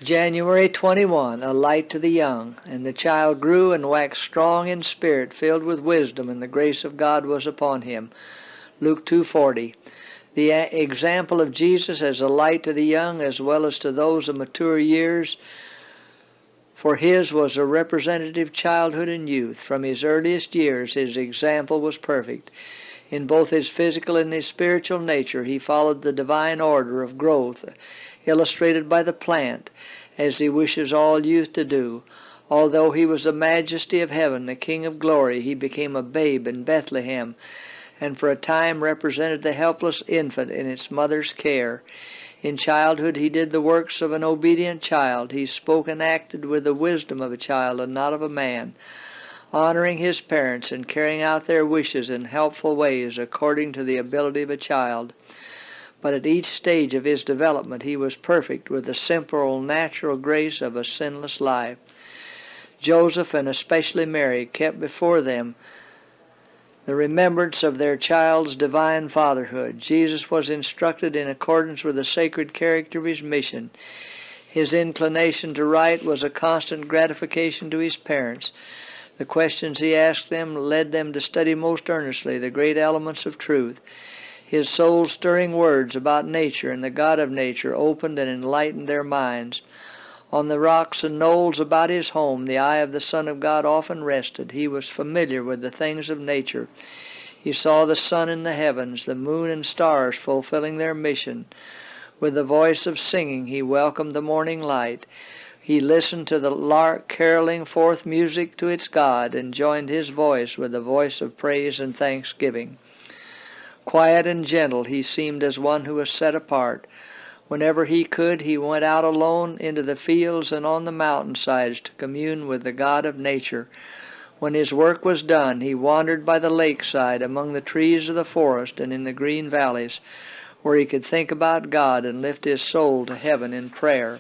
January 21, a light to the young. And the child grew and waxed strong in spirit, filled with wisdom, and the grace of God was upon him. Luke 2:40. The example of Jesus as a light to the young as well as to those of mature years, for his was a representative childhood and youth. From his earliest years his example was perfect. In both his physical and his spiritual nature he followed the divine order of growth illustrated by the plant, as he wishes all youth to do. Although he was the majesty of heaven, the King of glory, he became a babe in Bethlehem, and for a time represented the helpless infant in its mother's care. In childhood he did the works of an obedient child. He spoke and acted with the wisdom of a child and not of a man, honoring his parents and carrying out their wishes in helpful ways according to the ability of a child. But at each stage of his development he was perfect with the simple, natural grace of a sinless life. Joseph, and especially Mary, kept before them the remembrance of their child's divine fatherhood. Jesus was instructed in accordance with the sacred character of his mission. His inclination to write was a constant gratification to his parents. The questions he asked them led them to study most earnestly the great elements of truth. His soul-stirring words about nature and the God of nature opened and enlightened their minds. On the rocks and knolls about his home the eye of the Son of God often rested. He was familiar with the things of nature. He saw the sun in the heavens, the moon and stars fulfilling their mission. With the voice of singing he welcomed the morning light. He listened to the lark caroling forth music to its God, and joined his voice with the voice of praise and thanksgiving. Quiet and gentle, he seemed as one who was set apart. Whenever he could, he went out alone into the fields and on the mountainsides to commune with the God of nature. When his work was done, he wandered by the lakeside, among the trees of the forest, and in the green valleys, where he could think about God and lift his soul to heaven in prayer.